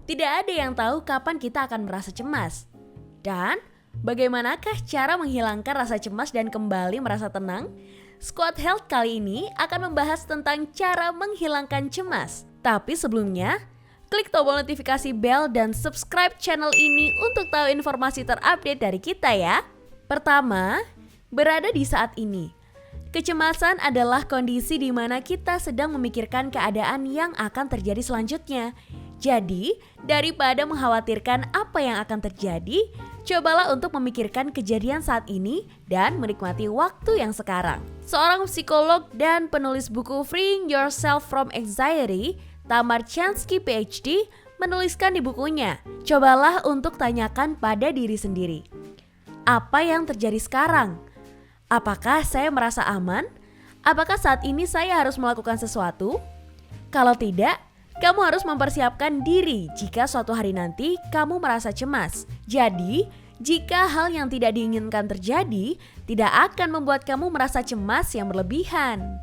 Tidak ada yang tahu kapan kita akan merasa cemas. Dan bagaimanakah cara menghilangkan rasa cemas dan kembali merasa tenang? Squad Health kali ini akan membahas tentang cara menghilangkan cemas. Tapi sebelumnya, klik tombol notifikasi bell dan subscribe channel ini untuk tahu informasi terupdate dari kita ya. Pertama, berada di saat ini. Kecemasan adalah kondisi di mana kita sedang memikirkan keadaan yang akan terjadi selanjutnya. Jadi, daripada mengkhawatirkan apa yang akan terjadi, cobalah untuk memikirkan kejadian saat ini dan menikmati waktu yang sekarang. Seorang psikolog dan penulis buku Freeing Yourself from Anxiety, Tamar Chansky PhD, menuliskan di bukunya, cobalah untuk tanyakan pada diri sendiri. Apa yang terjadi sekarang? Apakah saya merasa aman? Apakah saat ini saya harus melakukan sesuatu? Kalau tidak, kamu harus mempersiapkan diri jika suatu hari nanti kamu merasa cemas. Jadi, jika hal yang tidak diinginkan terjadi, tidak akan membuat kamu merasa cemas yang berlebihan.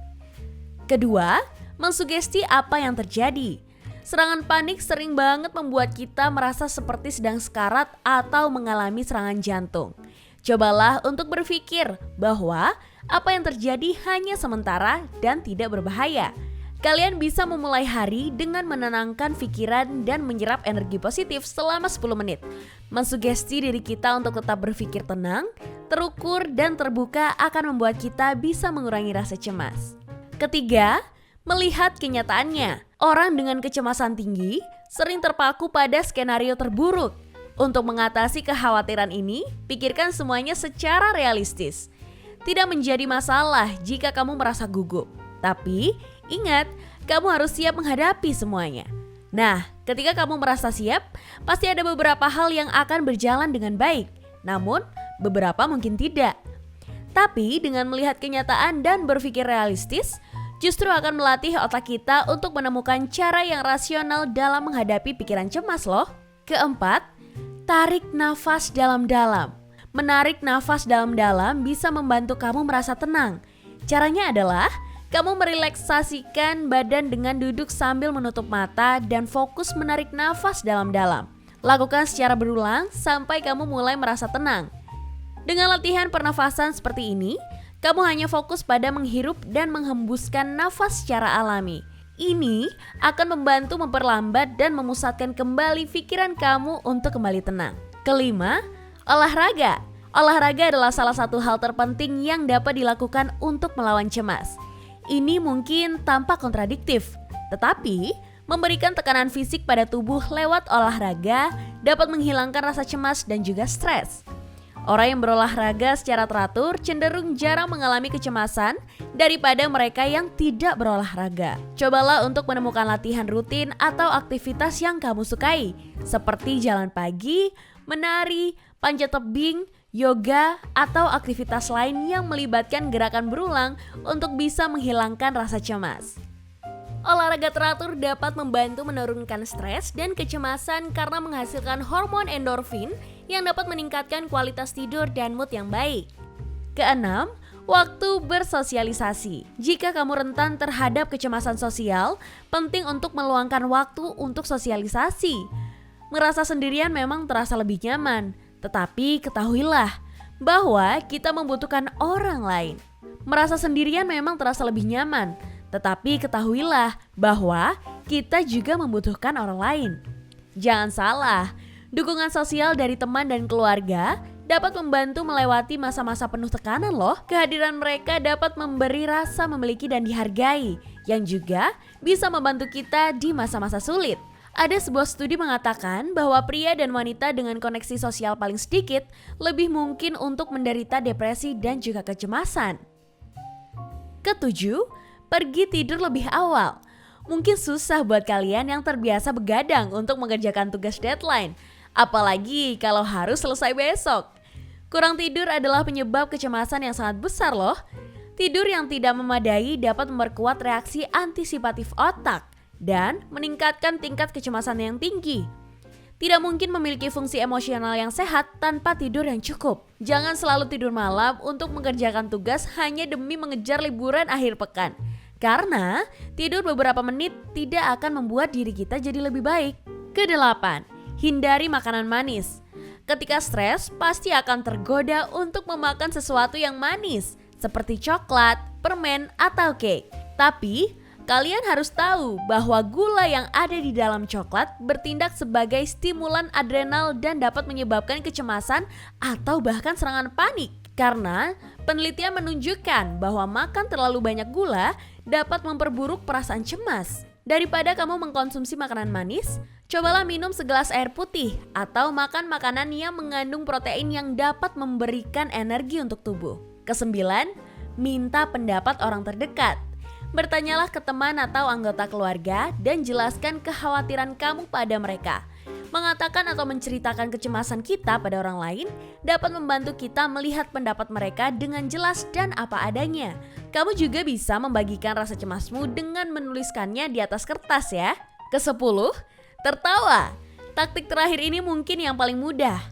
Kedua, mensugesti apa yang terjadi. Serangan panik sering banget membuat kita merasa seperti sedang sekarat atau mengalami serangan jantung. Cobalah untuk berpikir bahwa apa yang terjadi hanya sementara dan tidak berbahaya. Kalian bisa memulai hari dengan menenangkan pikiran dan menyerap energi positif selama 10 menit. Mensugesti diri kita untuk tetap berpikir tenang, terukur, dan terbuka akan membuat kita bisa mengurangi rasa cemas. Ketiga, melihat kenyataannya. Orang dengan kecemasan tinggi sering terpaku pada skenario terburuk. Untuk mengatasi kekhawatiran ini, pikirkan semuanya secara realistis. Tidak menjadi masalah jika kamu merasa gugup. Tapi, ingat, kamu harus siap menghadapi semuanya. Nah, ketika kamu merasa siap, pasti ada beberapa hal yang akan berjalan dengan baik. Namun, beberapa mungkin tidak. Tapi, dengan melihat kenyataan dan berpikir realistis, justru akan melatih otak kita untuk menemukan cara yang rasional dalam menghadapi pikiran cemas loh. Keempat, tarik nafas dalam-dalam. Menarik nafas dalam-dalam bisa membantu kamu merasa tenang. Caranya adalah kamu merelaksasikan badan dengan duduk sambil menutup mata dan fokus menarik nafas dalam-dalam. Lakukan secara berulang sampai kamu mulai merasa tenang. Dengan latihan pernafasan seperti ini, kamu hanya fokus pada menghirup dan menghembuskan nafas secara alami. Ini akan membantu memperlambat dan memusatkan kembali pikiran kamu untuk kembali tenang. Kelima, olahraga. Olahraga adalah salah satu hal terpenting yang dapat dilakukan untuk melawan cemas. Ini mungkin tampak kontradiktif, tetapi memberikan tekanan fisik pada tubuh lewat olahraga dapat menghilangkan rasa cemas dan juga stres. Orang yang berolahraga secara teratur cenderung jarang mengalami kecemasan daripada mereka yang tidak berolahraga. Cobalah untuk menemukan latihan rutin atau aktivitas yang kamu sukai, seperti jalan pagi, menari, panjat tebing, yoga, atau aktivitas lain yang melibatkan gerakan berulang untuk bisa menghilangkan rasa cemas. Olahraga teratur dapat membantu menurunkan stres dan kecemasan karena menghasilkan hormon endorfin yang dapat meningkatkan kualitas tidur dan mood yang baik. Keenam, waktu bersosialisasi. Jika kamu rentan terhadap kecemasan sosial, penting untuk meluangkan waktu untuk sosialisasi. Merasa sendirian memang terasa lebih nyaman, tetapi ketahuilah bahwa kita membutuhkan orang lain. Merasa sendirian memang terasa lebih nyaman, tetapi ketahuilah bahwa kita juga membutuhkan orang lain. Jangan salah, dukungan sosial dari teman dan keluarga dapat membantu melewati masa-masa penuh tekanan loh. Kehadiran mereka dapat memberi rasa memiliki dan dihargai, yang juga bisa membantu kita di masa-masa sulit. Ada sebuah studi mengatakan bahwa pria dan wanita dengan koneksi sosial paling sedikit lebih mungkin untuk menderita depresi dan juga kecemasan. Ketujuh, pergi tidur lebih awal. Mungkin susah buat kalian yang terbiasa begadang untuk mengerjakan tugas deadline, apalagi kalau harus selesai besok. Kurang tidur adalah penyebab kecemasan yang sangat besar loh. Tidur yang tidak memadai dapat memperkuat reaksi antisipatif otak dan meningkatkan tingkat kecemasan yang tinggi. Tidak mungkin memiliki fungsi emosional yang sehat tanpa tidur yang cukup. Jangan selalu tidur malam untuk mengerjakan tugas hanya demi mengejar liburan akhir pekan. Karena tidur beberapa menit tidak akan membuat diri kita jadi lebih baik. Kedelapan, hindari makanan manis. Ketika stres, pasti akan tergoda untuk memakan sesuatu yang manis, seperti coklat, permen, atau cake. Tapi, kalian harus tahu bahwa gula yang ada di dalam coklat bertindak sebagai stimulan adrenal dan dapat menyebabkan kecemasan atau bahkan serangan panik. Karena penelitian menunjukkan bahwa makan terlalu banyak gula dapat memperburuk perasaan cemas. Daripada kamu mengkonsumsi makanan manis, cobalah minum segelas air putih atau makan makanan yang mengandung protein yang dapat memberikan energi untuk tubuh. Kesembilan, minta pendapat orang terdekat. Bertanyalah ke teman atau anggota keluarga dan jelaskan kekhawatiran kamu pada mereka. Mengatakan atau menceritakan kecemasan kita pada orang lain dapat membantu kita melihat pendapat mereka dengan jelas dan apa adanya. Kamu juga bisa membagikan rasa cemasmu dengan menuliskannya di atas kertas ya. Kesepuluh, tertawa. Taktik terakhir ini mungkin yang paling mudah.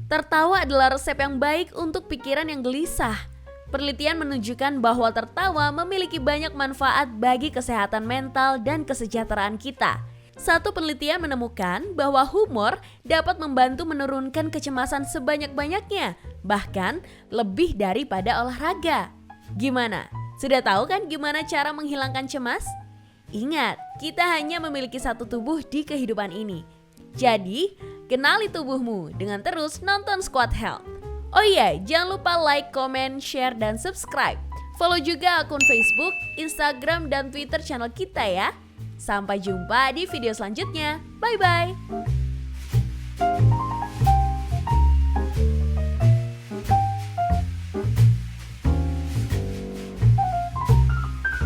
Tertawa adalah resep yang baik untuk pikiran yang gelisah. Penelitian menunjukkan bahwa tertawa memiliki banyak manfaat bagi kesehatan mental dan kesejahteraan kita. Satu penelitian menemukan bahwa humor dapat membantu menurunkan kecemasan sebanyak-banyaknya, bahkan lebih daripada olahraga. Gimana? Sudah tahu kan gimana cara menghilangkan cemas? Ingat, kita hanya memiliki satu tubuh di kehidupan ini. Jadi, kenali tubuhmu dengan terus nonton Squad Health. Oh iya, jangan lupa like, comment, share, dan subscribe. Follow juga akun Facebook, Instagram, dan Twitter channel kita ya. Sampai jumpa di video selanjutnya. Bye-bye.